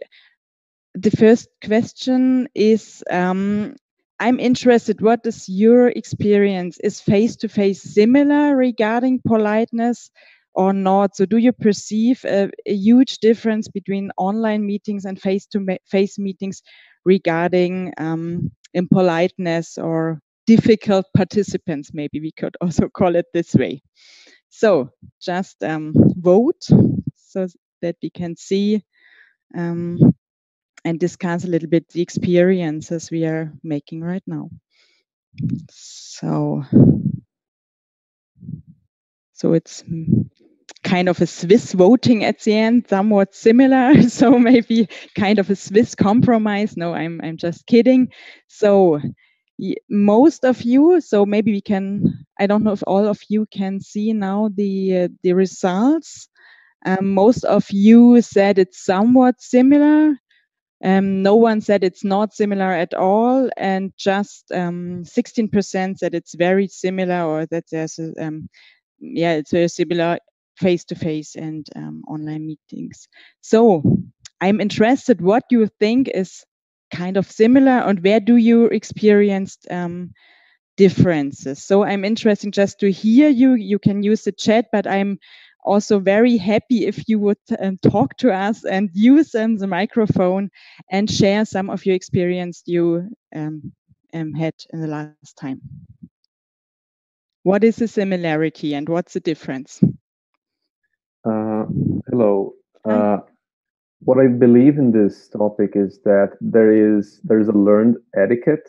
the first question is, I'm interested, what is your experience? Is face-to-face similar regarding politeness or not? So do you perceive a huge difference between online meetings and face-to-face meetings regarding impoliteness or difficult participants? Maybe we could also call it this way. So just vote so that we can see and discuss a little bit the experiences we are making right now. So it's kind of a Swiss voting at the end, somewhat similar. So maybe kind of a Swiss compromise. No, I'm just kidding. So most of you, so maybe we can, I don't know if all of you can see now the results. Most of you said it's somewhat similar. No one said it's not similar at all, and just 16% said it's very similar, or that there's a, it's very similar face-to-face and online meetings. So I'm interested what you think is kind of similar, and where do you experience differences. So I'm interested just to hear you. You can use the chat, but I'm also very happy if you would talk to us and use the microphone and share some of your experience you had in the last time. What is the similarity and what's the difference? Hello. What I believe in this topic is that there is a learned etiquette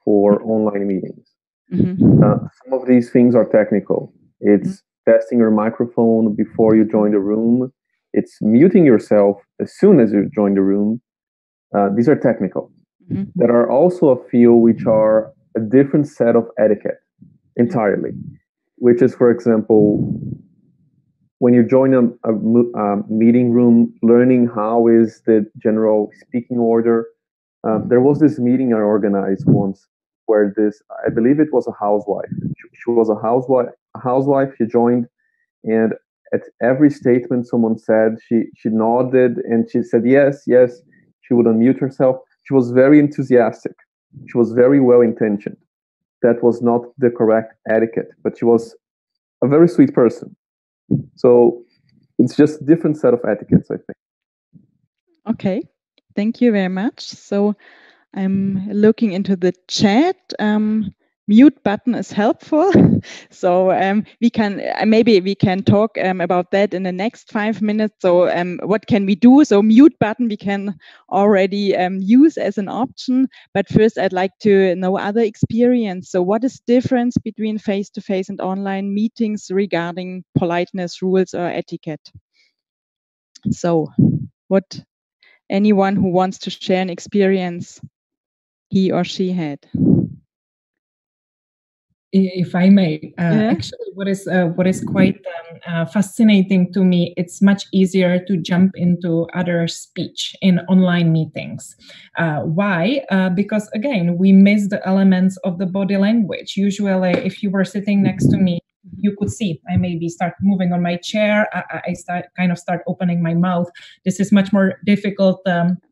for online meetings. Mm-hmm. Some of these things are technical. It's testing your microphone before you join the room. It's muting yourself as soon as you join the room. These are technical. Mm-hmm. There are also a few which are a different set of etiquette entirely, which is, for example, when you join a meeting room, learning how is the general speaking order. There was this meeting I organized once where I believe it was a housewife. She was a housewife. She joined, and at every statement someone said, she nodded and she said yes, yes. She would unmute herself. She was very enthusiastic. She was very well intentioned. That was not the correct etiquette, but she was a very sweet person. So it's just a different set of etiquettes, I think. Okay, thank you very much. So I'm looking into the chat. Mute button is helpful. So we can maybe we can talk about that in the next 5 minutes. So what can we do? So mute button we can already use as an option. But first, I'd like to know other experience. So what is the difference between face-to-face and online meetings regarding politeness, rules, or etiquette? So what anyone who wants to share an experience he or she had? If I may, actually, what is quite fascinating to me, it's much easier to jump into other speech in online meetings. Why? Because again, we miss the elements of the body language. Usually, if you were sitting next to me, you could see I maybe start moving on my chair. I start opening my mouth. This is much more difficult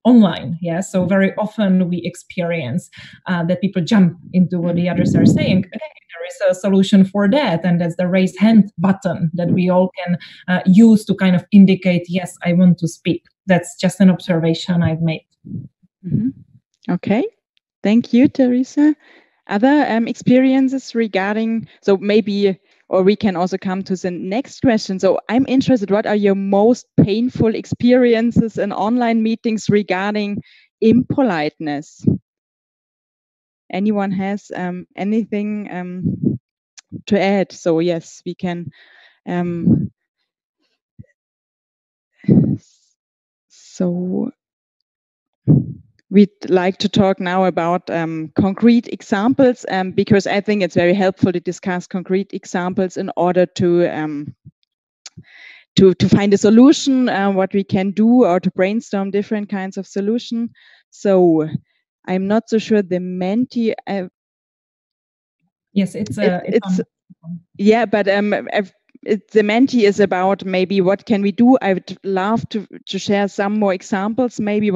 online. Yeah, so very often we experience that people jump into what the others are saying. Again, there is a solution for that, and that's the raise hand button that we all can use to kind of indicate, yes, I want to speak. That's just an observation I've made. Mm-hmm. Okay, thank you, Teresa. Other experiences regarding, so maybe, or we can also come to the next question. So I'm interested, what are your most painful experiences in online meetings regarding impoliteness? Anyone has anything to add? So yes, we can. So we'd like to talk now about concrete examples, because I think it's very helpful to discuss concrete examples in order to find a solution, what we can do, or to brainstorm different kinds of solution. So I'm not so sure the Menti. Yes, it's yeah, but the Menti is about maybe what can we do. I would love to share some more examples. Maybe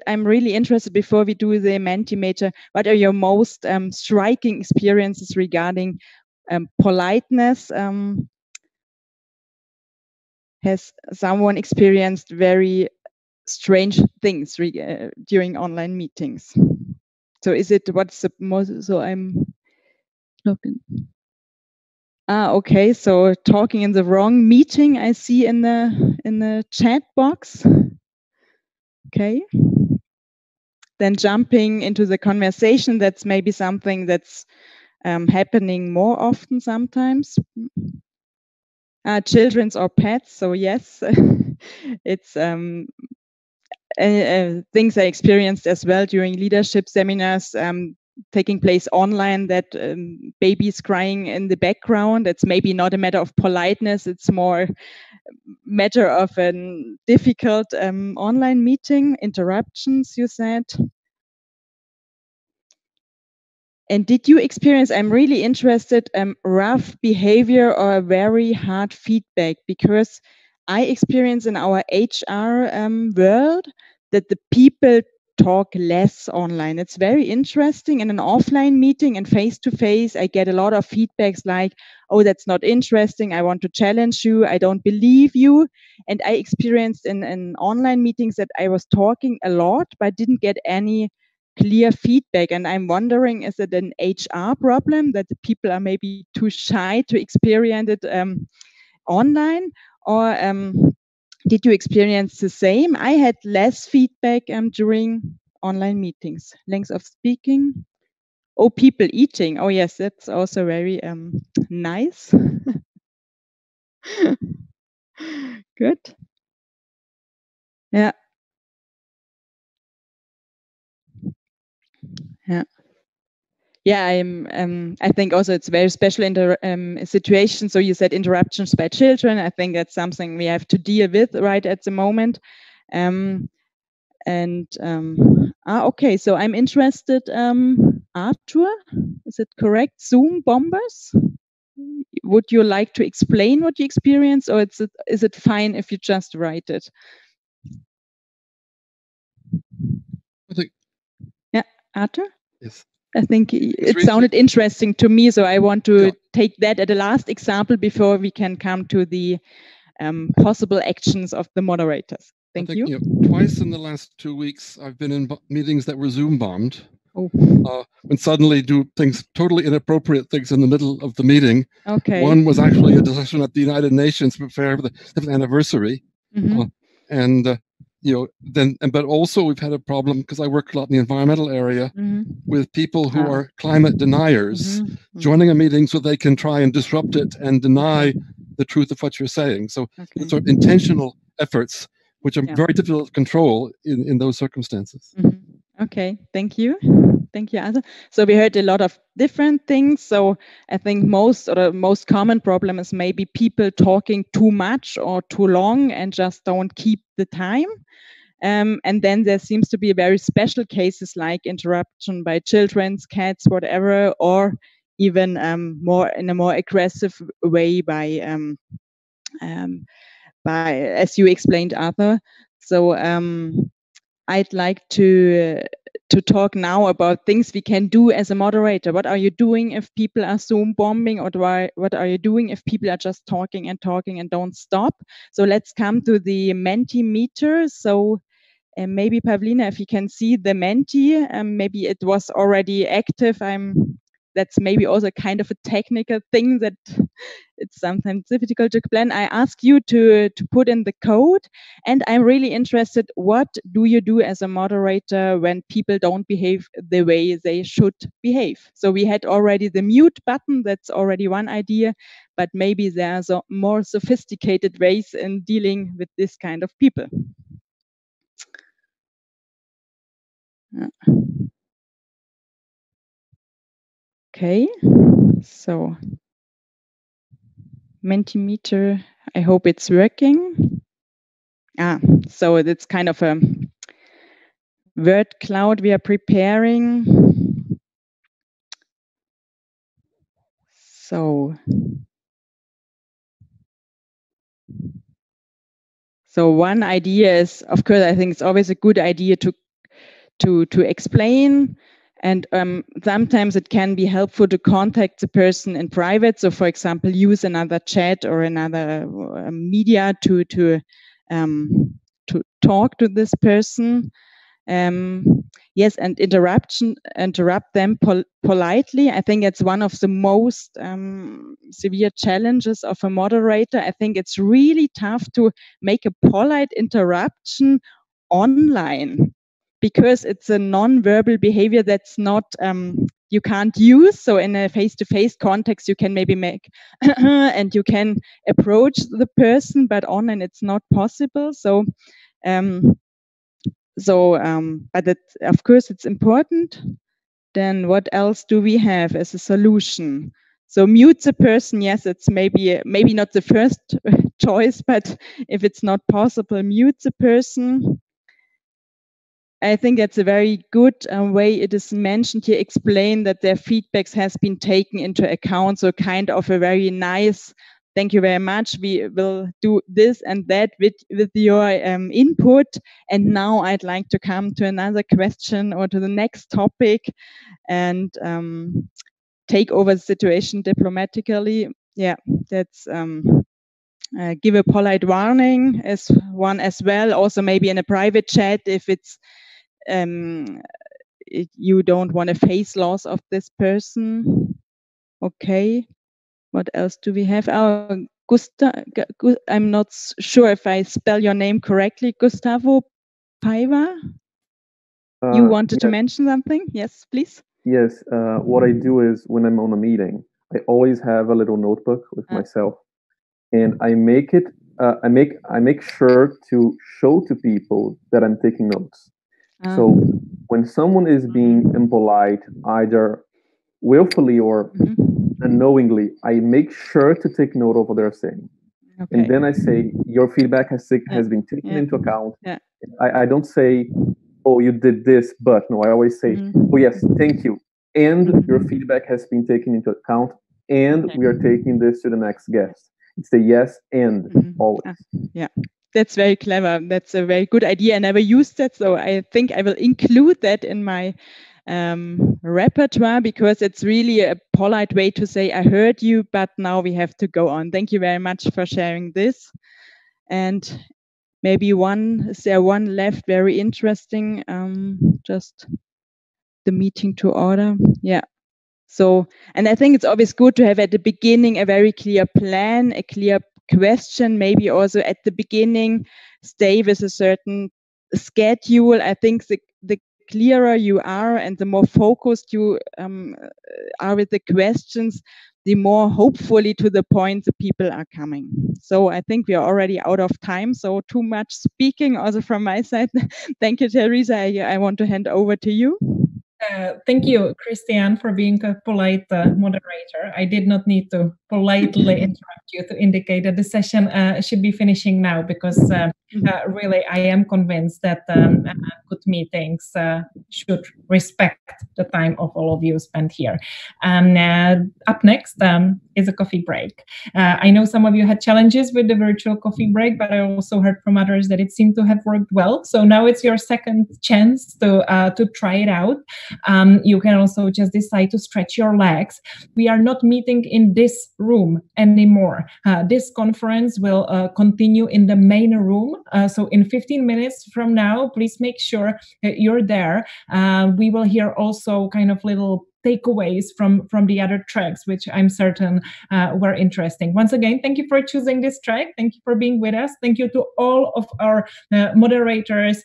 I'm really interested before we do the Mentimeter. What are your most striking experiences regarding politeness? Has someone experienced very strange things during online meetings? So is it what's the most? So I'm looking. Okay, so talking in the wrong meeting, I see in the chat box. Okay. Then jumping into the conversation, that's maybe something that's happening more often sometimes. children's or pets. So yes, it's things I experienced as well during leadership seminars, taking place online, that babies crying in the background. It's maybe not a matter of politeness, it's more a matter of a difficult online meeting, interruptions, you said. And did you experience, I'm really interested, rough behavior or very hard feedback? Because I experience in our HR world that the people talk less online. It's very interesting. In an offline meeting and face-to-face, I get a lot of feedbacks like, oh, that's not interesting. I want to challenge you. I don't believe you. And I experienced in online meetings that I was talking a lot, but didn't get any clear feedback. And I'm wondering, is it an HR problem that the people are maybe too shy to experience it online? Or did you experience the same? I had less feedback during online meetings. Length of speaking. Oh, people eating. Oh, yes, that's also very nice. Good. Yeah. Yeah. Yeah, I think also it's very special in the situation. So you said interruptions by children. I think that's something we have to deal with right at the moment. Okay, so I'm interested, Arthur, is it correct? Zoom bombers? Would you like to explain what you experience, or is it fine if you just write it? I think. Yeah, Arthur? Yes. I think it sounded interesting to me, so I want to take that as the last example before we can come to the possible actions of the moderators. Thank you. Twice in the last 2 weeks, I've been in meetings that were Zoom bombed. Oh. And suddenly do things, totally inappropriate things in the middle of the meeting. Okay. One was actually a discussion at the United Nations to prepare for the 5th anniversary. But also we've had a problem, because I work a lot in the environmental area, with people who are climate deniers joining a meeting so they can try and disrupt it and deny the truth of what you're saying. So it's sort of intentional efforts, which are very difficult to control in those circumstances. Okay, thank you. Thank you, Arthur. So we heard a lot of different things. So I think the most common problem is maybe people talking too much or too long and just don't keep the time. And then there seems to be very special cases like interruption by children, cats, whatever, or even more in a more aggressive way by as you explained, Arthur. So I'd like to talk now about things we can do as a moderator. What are you doing if people are Zoom bombing, or what are you doing if people are just talking and talking and don't stop? So let's come to the Mentimeter. So maybe Pavlina, if you can see the Menti, maybe it was already active. That's maybe also kind of a technical thing that it's sometimes difficult to plan. I ask you to put in the code, and I'm really interested, what do you do as a moderator when people don't behave the way they should behave? So we had already the mute button, that's already one idea, but maybe there's more sophisticated ways in dealing with this kind of people. Okay, so Mentimeter, I hope it's working. So it's kind of a word cloud we are preparing. So one idea is, of course, I think it's always a good idea to explain. And sometimes it can be helpful to contact the person in private. So, for example, use another chat or another media to talk to this person. Yes, and interrupt them politely. I think it's one of the most severe challenges of a moderator. I think it's really tough to make a polite interruption online, because it's a non-verbal behavior that's not you can't use. So in a face-to-face context, you can maybe make and you can approach the person, but online it's not possible. So, but of course it's important. Then what else do we have as a solution? So mute the person. Yes, it's maybe not the first choice, but if it's not possible, mute the person. I think that's a very good way it is mentioned here, explain that their feedbacks has been taken into account. So kind of a very nice, thank you very much. We will do this and that with your input. And now I'd like to come to another question or to the next topic and take over the situation diplomatically. Yeah, that's give a polite warning as one as well. Also maybe in a private chat if it's you don't want to face loss of this person. Okay, what else do we have? I'm not sure if I spell your name correctly. Gustavo Paiva? You wanted to mention something? Yes, please. Yes, what I do is when I'm on a meeting, I always have a little notebook with myself, and I make it. I make sure to show to people that I'm taking notes. So when someone is being impolite, either willfully or unknowingly, I make sure to take note of what they're saying. Okay. And then I say, your feedback has been taken into account. Yeah. I don't say, oh, you did this, but no, I always say, oh, yes, thank you. And your feedback has been taken into account, and we are taking this to the next guest. It's the yes and always. Yeah. That's very clever. That's a very good idea. I never used that, so I think I will include that in my repertoire because it's really a polite way to say, I heard you, but now we have to go on. Thank you very much for sharing this. And maybe is there one left very interesting, just the meeting to order. Yeah. So, and I think it's always good to have at the beginning a very clear plan, a clear question, maybe also at the beginning stay with a certain schedule. I think the clearer you are and the more focused you are with the questions, the more hopefully to the point the people are coming. So I think we are already out of time, so too much speaking also from my side. Thank you, Teresa. I want to hand over to you. Thank you, Christiane, for being a polite moderator. I did not need to politely interrupt you to indicate that the session should be finishing now because really I am convinced that good meetings should respect the time of all of you spent here. Up next is a coffee break. I know some of you had challenges with the virtual coffee break, but I also heard from others that it seemed to have worked well. So now it's your second chance to try it out. You can also just decide to stretch your legs. We are not meeting in this room anymore. This conference will continue in the main room. So in 15 minutes from now, please make sure you're there. We will hear also kind of little takeaways from the other tracks, which I'm certain were interesting. Once again, thank you for choosing this track. Thank you for being with us. Thank you to all of our moderators,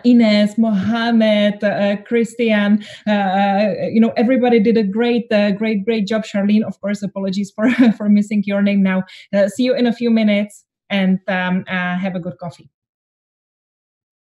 Ines, Mohammed, Christiane, everybody did a great job. Charlene, of course, apologies for missing your name now. See you in a few minutes and have a good coffee.